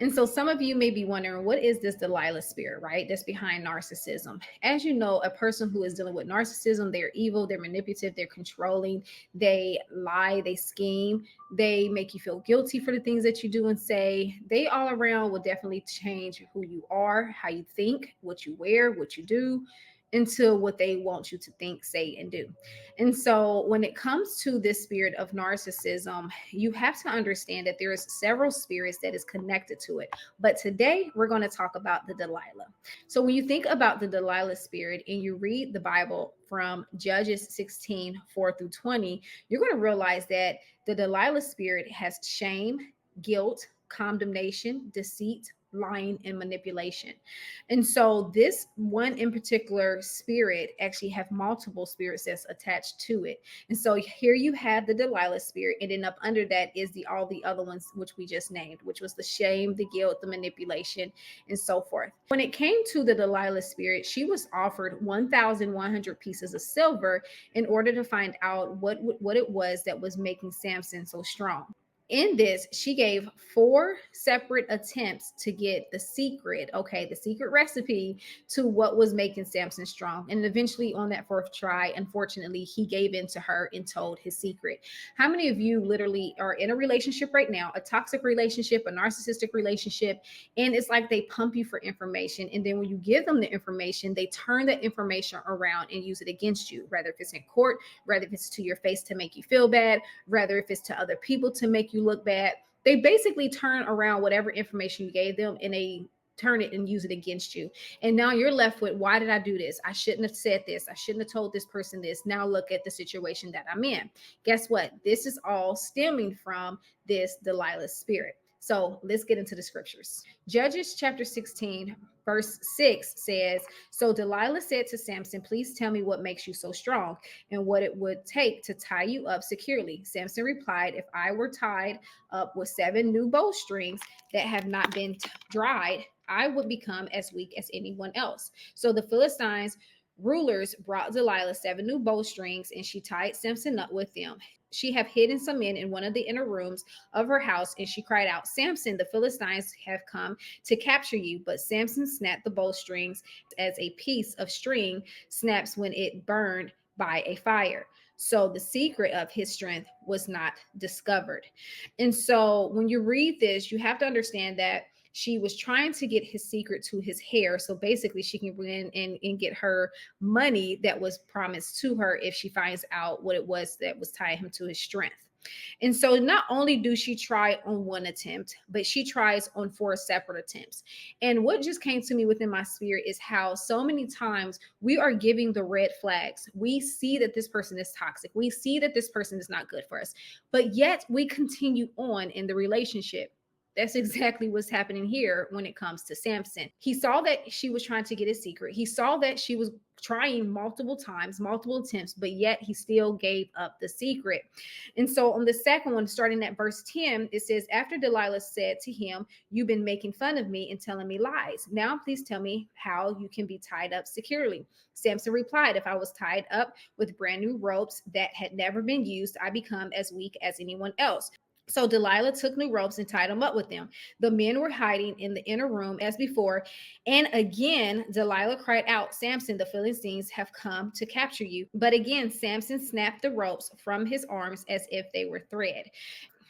And so some of you may be wondering, what is this Delilah spirit, right? That's behind narcissism. As you know, a person who is dealing with narcissism, they're evil, they're manipulative, they're controlling, they lie, they scheme, they make you feel guilty for the things that you do and say. They all around will definitely change who you are, how you think, what you wear, what you do, into what they want you to think, say, and do. And so when it comes to this spirit of narcissism, you have to understand that there is several spirits that is connected to it. But today we're going to talk about the Delilah. So when you think about the Delilah spirit and you read the Bible from Judges 16:4-20, you're going to realize that the Delilah spirit has shame, guilt, condemnation, deceit, lying, and manipulation. And so this one in particular spirit actually have multiple spirits that's attached to it. And so here you have the Delilah spirit, and then up under that is the all the other ones which we just named, which was the shame, the guilt, the manipulation, and so forth. When it came to the Delilah spirit, she was offered 1,100 pieces of silver in order to find out what it was that was making Samson so strong. In this, she gave 4 separate attempts to get the secret, okay, the secret recipe to what was making Samson strong. And eventually, on that 4th try, unfortunately, he gave in to her and told his secret. How many of you literally are in a relationship right now, a toxic relationship, a narcissistic relationship, and it's like they pump you for information. And then when you give them the information, they turn that information around and use it against you, whether if it's in court, whether if it's to your face to make you feel bad, whether if it's to other people to make you look bad. They basically turn around whatever information you gave them and they turn it and use it against you. And now you're left with, why did I do this? I shouldn't have said this. I shouldn't have told this person this. Now look at the situation that I'm in. Guess what? This is all stemming from this Delilah spirit. So let's get into the scriptures. Judges chapter 16, verse 6 says, so Delilah said to Samson, please tell me what makes you so strong and what it would take to tie you up securely. Samson replied, if I were tied up with 7 new bowstrings that have not been dried, I would become as weak as anyone else. So the Philistines rulers brought Delilah 7 new bowstrings, and she tied Samson up with them. She had hidden some men in one of the inner rooms of her house, and she cried out, Samson, the Philistines have come to capture you. But Samson snapped the bowstrings as a piece of string snaps when it burned by a fire. So the secret of his strength was not discovered. And so when you read this, you have to understand that she was trying to get his secret to his hair. So basically she can win and get her money that was promised to her if she finds out what it was that was tying him to his strength. And so not only do she try on one attempt, but she tries on 4 separate attempts. And what just came to me within my spirit is how so many times we are giving the red flags. We see that this person is toxic. We see that this person is not good for us, but yet we continue on in the relationship. That's exactly what's happening here when it comes to Samson. He saw that she was trying to get a secret. He saw that she was trying multiple times, multiple attempts, but yet he still gave up the secret. And so on the second one, starting at verse 10, it says, after Delilah said to him, you've been making fun of me and telling me lies. Now please tell me how you can be tied up securely. Samson replied, if I was tied up with brand new ropes that had never been used, I become as weak as anyone else. So Delilah took new ropes and tied them up with them. The men were hiding in the inner room as before. And again, Delilah cried out, Samson, the Philistines have come to capture you. But again, Samson snapped the ropes from his arms as if they were thread.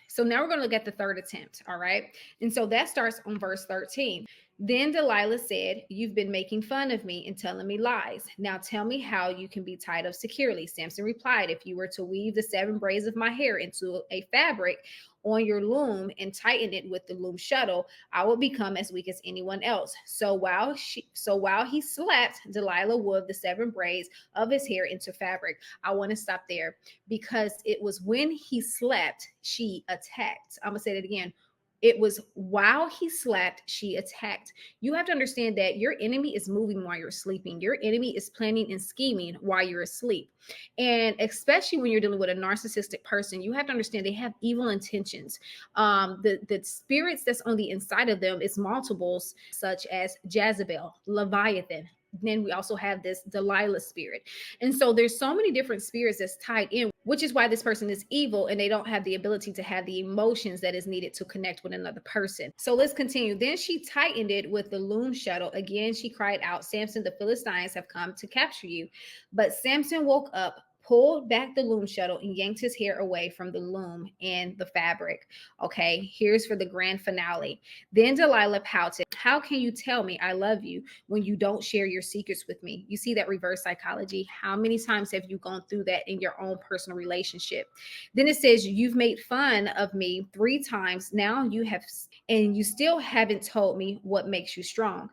So now we're going to look at the 3rd attempt. All right. And so that starts on verse 13. Then Delilah said, you've been making fun of me and telling me lies. Now tell me how you can be tied up securely. Samson replied, if you were to weave the 7 braids of my hair into a fabric on your loom and tighten it with the loom shuttle, I will become as weak as anyone else. So while he slept, Delilah wove the 7 braids of his hair into fabric. I want to stop there because it was when he slept, she attacked. I'm going to say that again. It was while he slept, she attacked. You have to understand that your enemy is moving while you're sleeping. Your enemy is planning and scheming while you're asleep. And especially when you're dealing with a narcissistic person, you have to understand they have evil intentions. The spirits that's on the inside of them is multiples, such as Jezebel, Leviathan, Then we also have this Delilah spirit. And so there's so many different spirits that's tied in, which is why this person is evil and they don't have the ability to have the emotions that is needed to connect with another person. So let's continue. Then she tightened it with the loom shuttle. Again, she cried out, Samson, the Philistines have come to capture you. But Samson woke up, pulled back the loom shuttle, and yanked his hair away from the loom and the fabric. Okay, here's for the grand finale. Then Delilah pouted, how can you tell me I love you when you don't share your secrets with me? You see that reverse psychology? How many times have you gone through that in your own personal relationship? Then it says, you've made fun of me 3 times. Now you have, and you still haven't told me what makes you strong.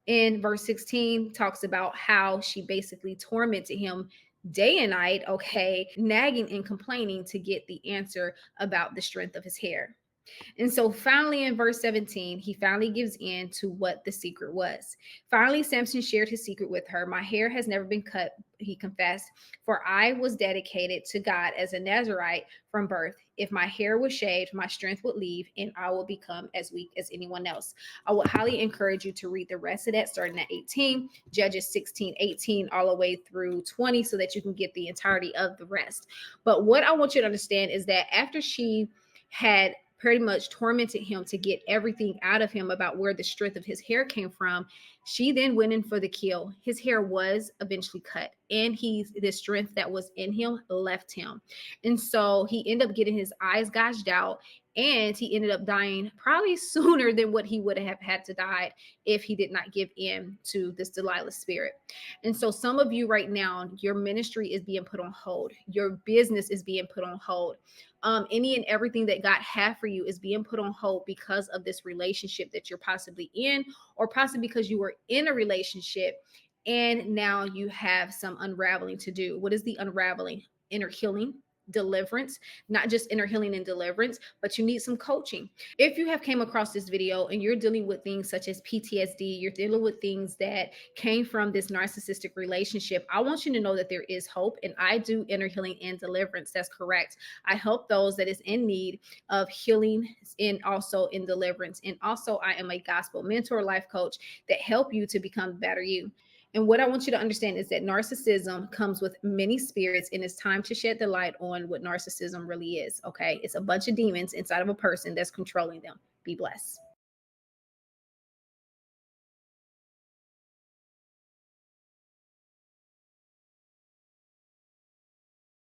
In verse 16 talks about how she basically tormented him day and night, okay, nagging and complaining to get the answer about the strength of his hair. And so finally, in verse 17, he finally gives in to what the secret was. Finally, Samson shared his secret with her. My hair has never been cut, he confessed, for I was dedicated to God as a Nazarite from birth. If my hair was shaved, my strength would leave and I will become as weak as anyone else. I would highly encourage you to read the rest of that starting at 18, Judges 16, 18, all the way through 20, so that you can get the entirety of the rest. But what I want you to understand is that after she had pretty much tormented him to get everything out of him about where the strength of his hair came from, she then went in for the kill. His hair was eventually cut, and the strength that was in him left him. And so he ended up getting his eyes gouged out, and he ended up dying probably sooner than what he would have had to die if he did not give in to this Delilah spirit. And so some of you right now, your ministry is being put on hold. Your business is being put on hold. Any and everything that God had for you is being put on hold because of this relationship that you're possibly in, or possibly because you were in a relationship and now you have some unraveling to do. What is the unraveling? Inner healing, deliverance, not just inner healing and deliverance, but you need some coaching. If you have came across this video and you're dealing with things such as PTSD, you're dealing with things that came from this narcissistic relationship, I want you to know that there is hope, and I do inner healing and deliverance. That's correct. I help those that is in need of healing and also in deliverance. And also I am a gospel mentor, life coach that help you to become better you. And what I want you to understand is that narcissism comes with many spirits, and it's time to shed the light on what narcissism really is. Okay. It's a bunch of demons inside of a person that's controlling them. Be blessed.